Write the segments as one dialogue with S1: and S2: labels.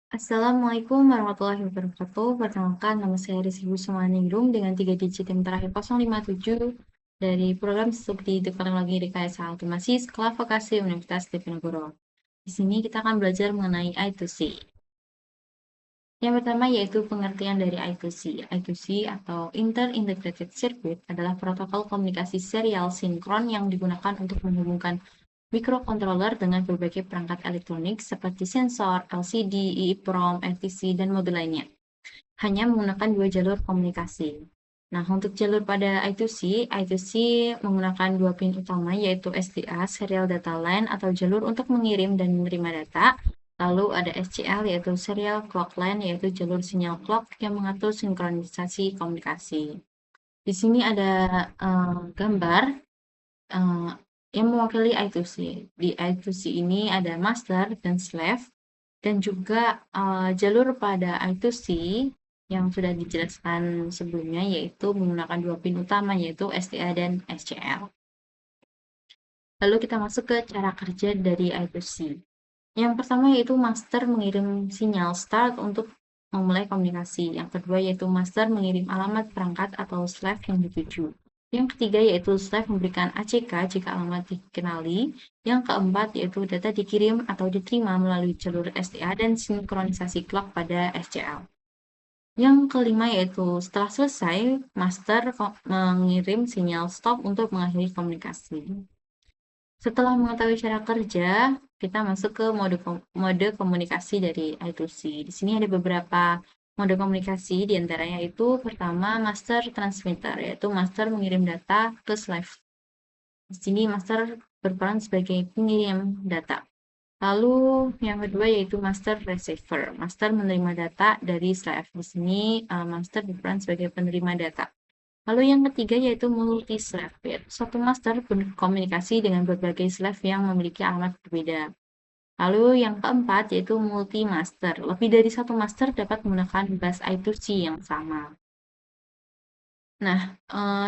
S1: Assalamualaikum warahmatullahi wabarakatuh. Perkenalkan, nama saya Rizky Busmaningrum dengan 3 digit yang terakhir 057 dari program studi teknologi rekayasa otomasi Sekolah Vokasi Universitas Diponegoro. Di sini kita akan belajar mengenai I2C. Yang pertama yaitu pengertian dari I2C. I2C atau Inter-Integrated Circuit adalah protokol komunikasi serial sinkron yang digunakan untuk menghubungkan mikrokontroler dengan berbagai perangkat elektronik seperti sensor, LCD, EEPROM, RTC, dan modul lainnya. Hanya menggunakan dua jalur komunikasi. Nah, untuk jalur pada I2C menggunakan dua pin utama yaitu SDA, Serial Data Line atau jalur untuk mengirim dan menerima data. Lalu ada SCL yaitu Serial Clock Line yaitu jalur sinyal clock yang mengatur sinkronisasi komunikasi. Di sini ada gambar uh, yang mewakili I2C. Di I2C ini ada master dan slave, dan juga jalur pada I2C yang sudah dijelaskan sebelumnya, yaitu menggunakan dua pin utama, yaitu SDA dan SCL. Lalu kita masuk ke cara kerja dari I2C. Yang pertama yaitu master mengirim sinyal start untuk memulai komunikasi. Yang kedua yaitu master mengirim alamat perangkat atau slave yang dituju. Yang ketiga yaitu slave memberikan ACK jika alamat dikenali. Yang keempat yaitu data dikirim atau diterima melalui jalur SDA dan sinkronisasi clock pada SCL. Yang kelima yaitu setelah selesai, master mengirim sinyal stop untuk mengakhiri komunikasi. Setelah mengetahui cara kerja, kita masuk ke mode komunikasi dari I2C. Di sini ada beberapa mode komunikasi, diantaranya itu pertama master transmitter, yaitu master mengirim data ke slave. Di sini master berperan sebagai pengirim data. Lalu yang kedua yaitu master receiver, master menerima data dari slave. Di sini master berperan sebagai penerima data. Lalu yang ketiga yaitu multi-slave, yaitu satu master berkomunikasi dengan berbagai slave yang memiliki alamat berbeda. Lalu yang keempat yaitu multi-master, lebih dari satu master dapat menggunakan bus I2C yang sama. Nah,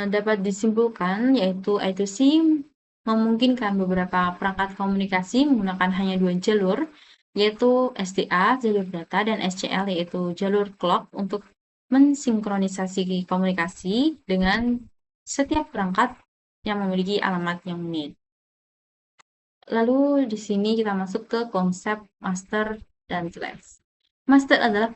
S1: dapat disimpulkan yaitu I2C memungkinkan beberapa perangkat komunikasi menggunakan hanya dua jalur, yaitu SDA, jalur data, dan SCL, yaitu jalur clock untuk mensinkronisasi komunikasi dengan setiap perangkat yang memiliki alamat yang unik. Lalu di sini kita masuk ke konsep master dan slave. Master adalah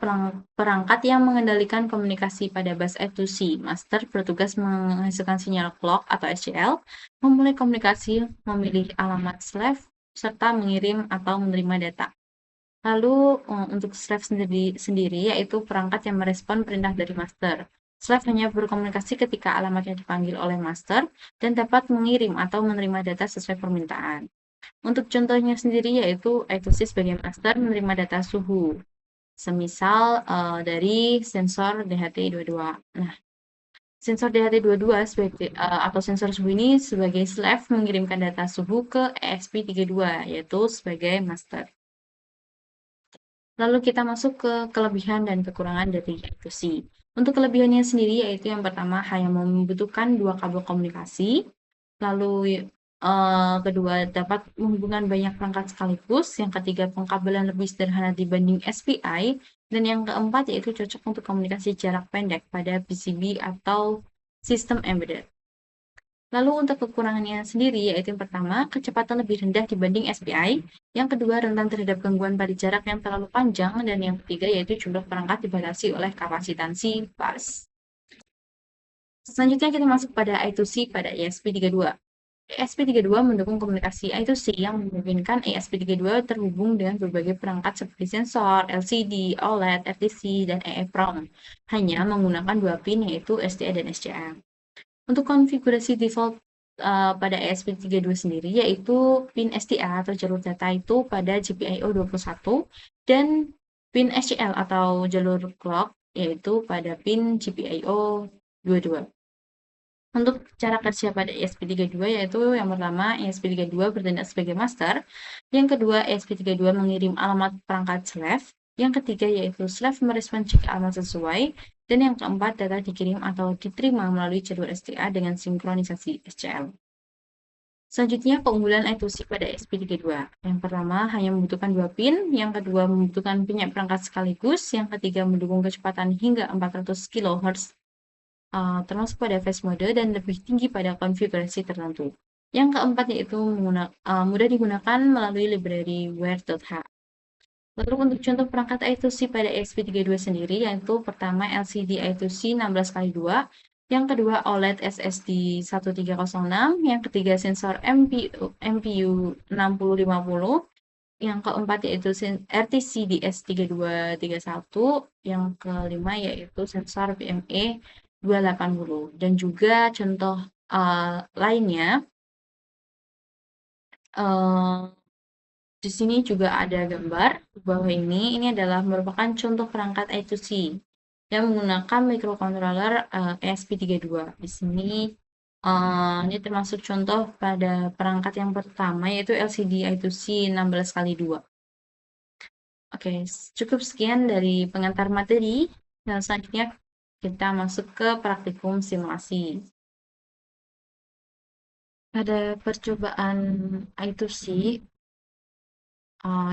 S1: perangkat yang mengendalikan komunikasi pada bus I2C. Master bertugas menghasilkan sinyal clock atau SCL, memulai komunikasi, memilih alamat slave, serta mengirim atau menerima data. Lalu untuk slave sendiri yaitu perangkat yang merespon perintah dari master. Slave hanya berkomunikasi ketika alamatnya dipanggil oleh master dan dapat mengirim atau menerima data sesuai permintaan. Untuk contohnya sendiri yaitu I2C sebagai master menerima data suhu, semisal dari sensor DHT22. Nah, sensor DHT22 atau sensor suhu ini sebagai slave mengirimkan data suhu ke ESP32 yaitu sebagai master. Lalu kita masuk ke kelebihan dan kekurangan dari I2C. Untuk kelebihannya sendiri yaitu yang pertama hanya membutuhkan dua kabel komunikasi, lalu kedua dapat menghubungkan banyak perangkat sekaligus, yang ketiga pengkabelan lebih sederhana dibanding SPI, dan yang keempat yaitu cocok untuk komunikasi jarak pendek pada PCB atau sistem embedded. Lalu untuk kekurangannya sendiri yaitu yang pertama, kecepatan lebih rendah dibanding SPI, yang kedua rentan terhadap gangguan pada jarak yang terlalu panjang, dan yang ketiga yaitu jumlah perangkat dibatasi oleh kapasitansi bus. Selanjutnya kita masuk pada I2C pada ESP32. ESP32 mendukung komunikasi I2C yang memungkinkan ESP32 terhubung dengan berbagai perangkat seperti sensor, LCD, OLED, RTC, dan EEPROM, hanya menggunakan dua pin yaitu SDA dan SCL. Untuk konfigurasi default pada ESP32 sendiri yaitu pin SDA atau jalur data itu pada GPIO 21 dan pin SCL atau jalur clock yaitu pada pin GPIO 22. Untuk cara kerja pada ESP32 yaitu yang pertama ESP32 bertindak sebagai master, yang kedua ESP32 mengirim alamat perangkat slave, yang ketiga yaitu slave merespon jika alamat sesuai, dan yang keempat data dikirim atau diterima melalui jalur SDA dengan sinkronisasi SCL. Selanjutnya, keunggulan I2C pada SP32. Yang pertama, hanya membutuhkan 2 pin. Yang kedua, membutuhkan banyak perangkat sekaligus. Yang ketiga, mendukung kecepatan hingga 400 kHz, termasuk pada fast mode dan lebih tinggi pada konfigurasi tertentu. Yang keempat, yaitu mudah digunakan melalui library Wear.h. Lalu untuk contoh perangkat I2C pada ESP32 sendiri, yaitu pertama LCD I2C 16x2, yang kedua OLED SSD 1306, yang ketiga sensor MPU 6050, yang keempat yaitu RTC DS3231, yang kelima yaitu sensor PME 280. Dan juga contoh lainnya, di sini juga ada gambar di bawah ini. Ini adalah merupakan contoh perangkat I2C yang menggunakan microcontroller ESP32. Di sini ini termasuk contoh pada perangkat yang pertama yaitu LCD I2C 16x2. Oke, cukup sekian dari pengantar materi. Dan selanjutnya kita masuk ke praktikum simulasi. Pada percobaan I2C,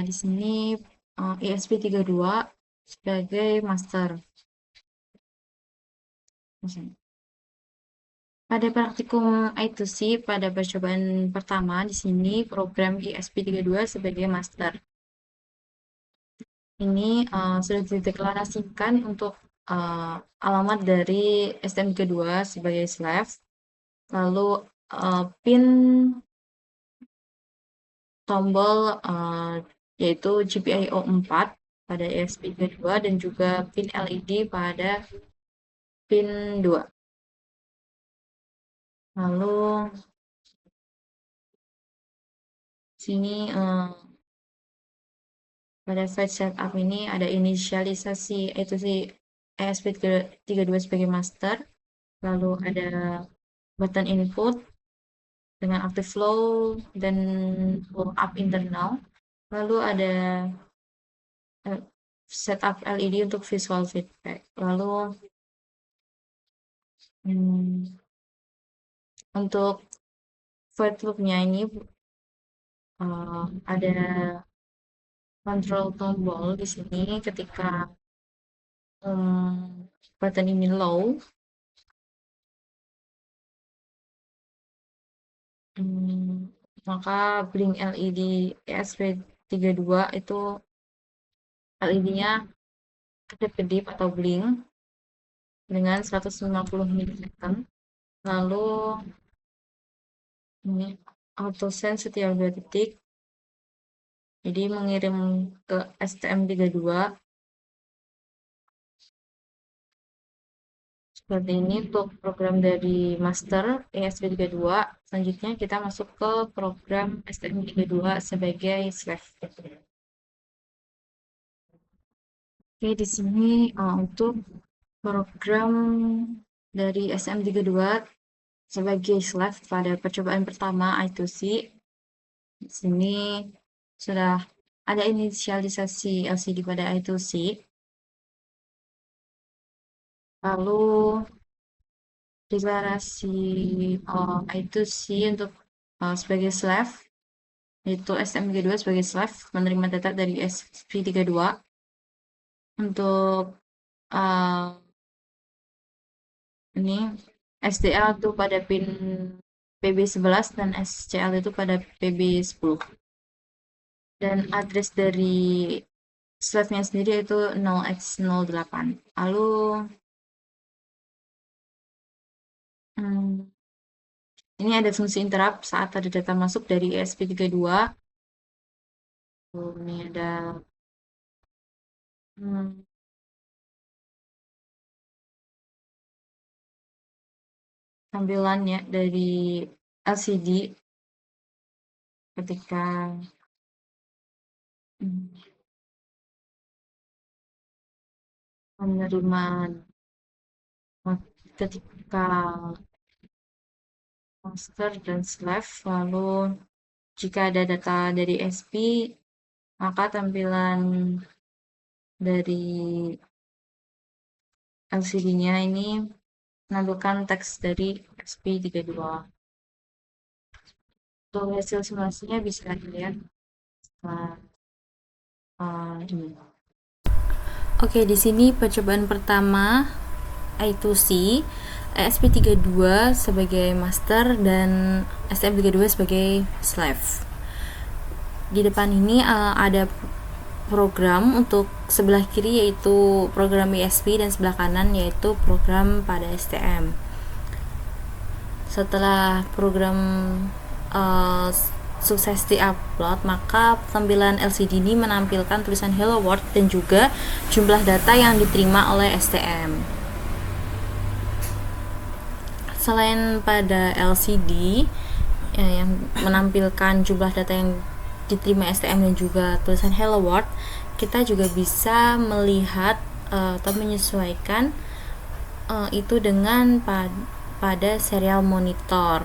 S1: di sini ESP32 sebagai master. Pada praktikum I2C pada percobaan pertama di sini program ESP32 sebagai master. Ini sudah dideklarasikan untuk alamat dari STM32 sebagai slave. Lalu pin tombol yaitu GPIO 4 pada ESP32 dan juga pin LED pada pin 2. Lalu sini pada file setup ini ada inisialisasi itu si ESP32 sebagai master, lalu ada button input dengan active flow dan flow up internal, lalu ada setup LED untuk visual feedback, lalu untuk void loop-nya ini ada kontrol tombol di sini ketika button ini low, maka blink LED ESP32 itu LED-nya kedip-kedip atau blink dengan 150 millisecond. Lalu ini auto sense setiap 2 detik. Jadi mengirim ke STM32 seperti ini untuk program dari master ESP32. Selanjutnya kita masuk ke program STM32 sebagai slave. Oke, di sini untuk program dari STM32 sebagai slave pada percobaan pertama I2C. Di sini sudah ada inisialisasi LCD pada I2C. Lalu deklarasi I2C untuk sebagai slave, yaitu STM32 sebagai slave menerima data dari SP32 untuk ini SDL itu pada pin PB11 dan SCL itu pada PB10. Dan address dari slave-nya sendiri itu 0x08. Lalu ini ada fungsi interrupt saat ada data masuk dari ESP32. Ini ada tampilannya dari LCD ketika menerima ketika master dan slave. Lalu jika ada data dari SP, maka tampilan dari LCD-nya ini menampilkan teks dari SP32. Untuk hasil simulasinya bisa dilihat setelah ini. Oke, di sini percobaan pertama I2C, ESP32 sebagai master dan STM32 sebagai slave. Di depan ini ada program untuk sebelah kiri yaitu program ESP dan sebelah kanan yaitu program pada STM. Setelah program uh, sukses di-upload, maka tampilan LCD ini menampilkan tulisan Hello World dan juga jumlah data yang diterima oleh STM. Selain pada LCD yang menampilkan jumlah data yang diterima STM dan juga tulisan Hello World, kita juga bisa melihat atau menyesuaikan itu dengan pada serial monitor.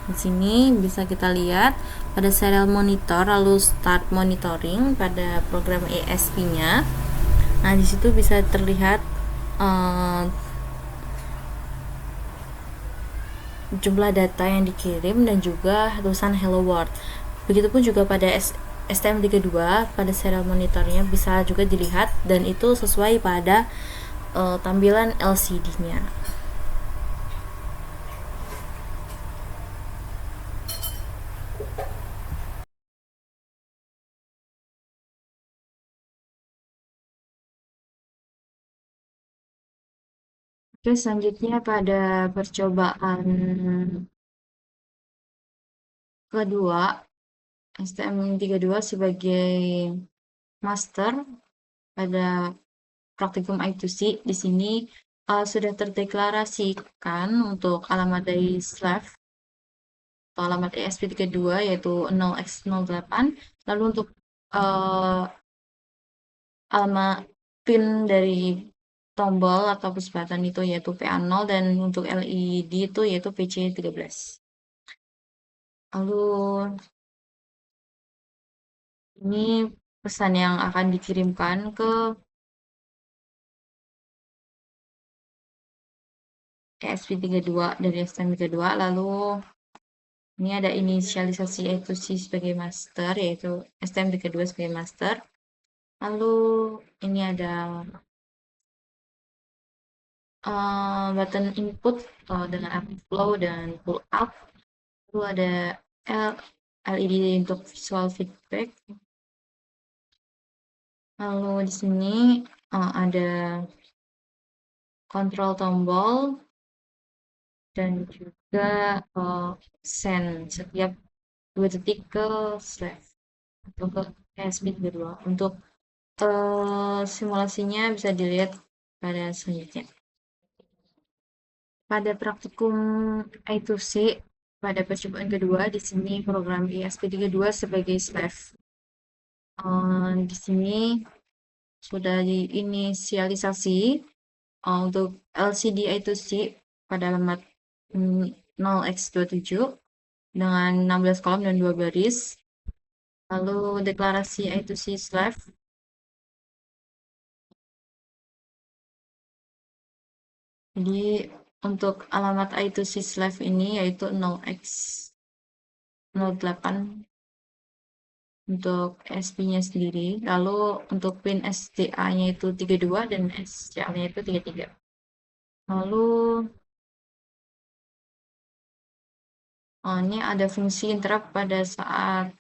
S1: Di sini bisa kita lihat pada serial monitor lalu start monitoring pada program ESP-nya. Nah, di situ bisa terlihat jumlah data yang dikirim dan juga tulisan Hello World. Begitupun juga pada STM32 pada serial monitornya bisa juga dilihat dan itu sesuai pada tampilan LCD-nya. Oke, selanjutnya pada percobaan kedua, STM32 sebagai master pada praktikum I2C. Di sini sudah terdeklarasikan untuk alamat dari slave atau alamat ESP32 yaitu 0x08. Lalu untuk alamat pin dari tombol atau push button itu yaitu PA0 dan untuk LED itu yaitu PC13. Lalu ini pesan yang akan dikirimkan ke ESP32 dari STM32. Lalu ini ada inisialisasi I2C sebagai master yaitu STM32 sebagai master. Lalu ini ada button input dengan active flow dan pull up. Lalu ada LED untuk visual feedback. Lalu di sini ada kontrol tombol dan juga send setiap 2 detik ke slave atau ke ESP32. Untuk simulasinya bisa dilihat pada selanjutnya. Pada praktikum I2C pada percobaan kedua di sini program ESP32 sebagai slave. Di sini sudah diinisialisasi untuk LCD I2C pada alamat 0x27 dengan 16 kolom dan 2 baris. Lalu deklarasi I2C slave jadi untuk alamat I2C slave ini yaitu 0x08 untuk SP-nya sendiri. Lalu untuk pin SDA-nya itu 32 dan SCL-nya itu 33. Lalu ini ada fungsi interrupt pada saat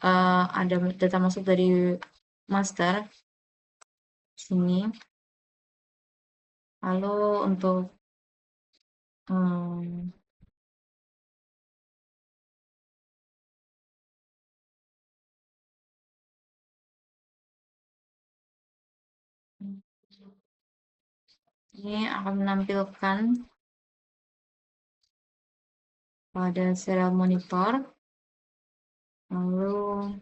S1: ada data masuk dari master sini. Lalu untuk ini akan menampilkan pada serial monitor. Lalu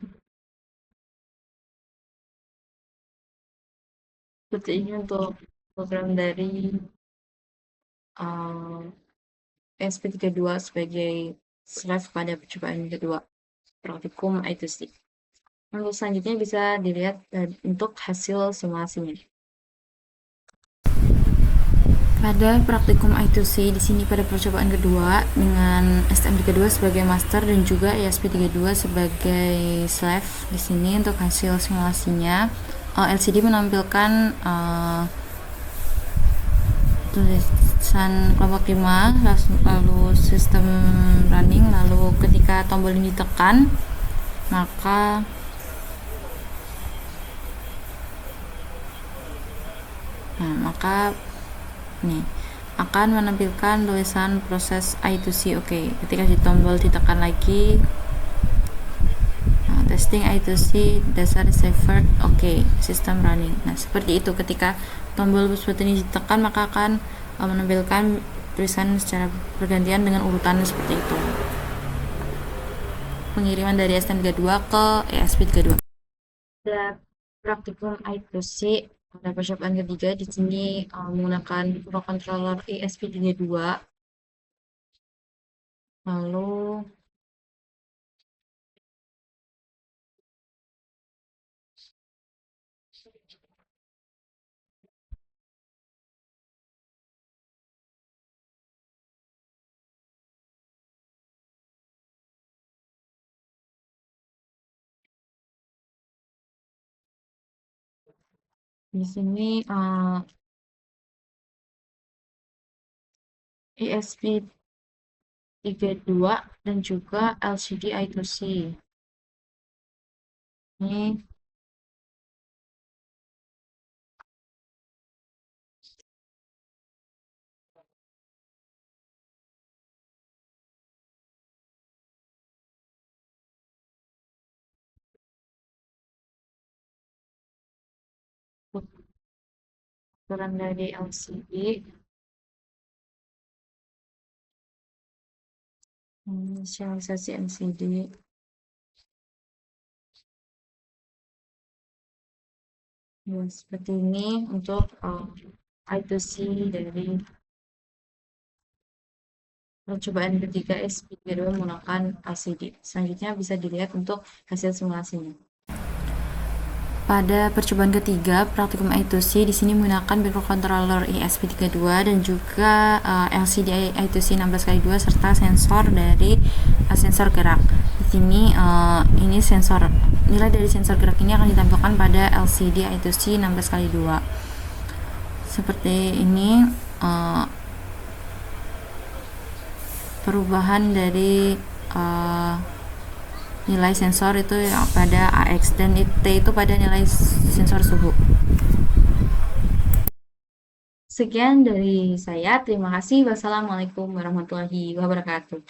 S1: seperti ini untuk program dari SP32 sebagai slave pada percobaan kedua praktikum I2C. Lalu selanjutnya bisa dilihat untuk hasil simulasinya.
S2: Pada praktikum I2C di sini pada percobaan kedua dengan STM32 sebagai master dan juga ESP32 sebagai slave di sini untuk hasil simulasinya. LCD menampilkan tulisan kelompok 5 lalu sistem running, lalu ketika tombol ini ditekan maka nih akan menampilkan tulisan proses I2C. Oke, ketika di tombol ditekan lagi, testing I2C dasar receiver. Oke, sistem running. Nah, seperti itu, ketika tombol seperti ini ditekan maka akan menampilkan tulisan secara bergantian dengan urutan seperti itu. Pengiriman dari STM32 ke ESP32.
S1: Pada praktikum I2C pada percobaan ketiga di sini menggunakan microcontroller ESP32, lalu di sini ESP32 dan juga LCD I2C. Ini ukuran dari LCD, inisialisasi LCD. Ya, seperti ini untuk I2C dari percobaan ketiga SP2 menggunakan LCD. Selanjutnya bisa dilihat untuk hasil simulasinya.
S2: Pada percobaan ketiga, praktikum I2C di sini menggunakan microcontroller ESP32 dan juga LCD I2C 16x2 serta sensor dari sensor gerak. Di sini ini sensor nilai dari sensor gerak ini akan ditampilkan pada LCD I2C 16x2. Seperti ini perubahan dari nilai sensor itu yang pada AX dan T itu pada nilai sensor suhu.
S1: Sekian dari saya. Terima kasih. Wassalamualaikum warahmatullahi wabarakatuh.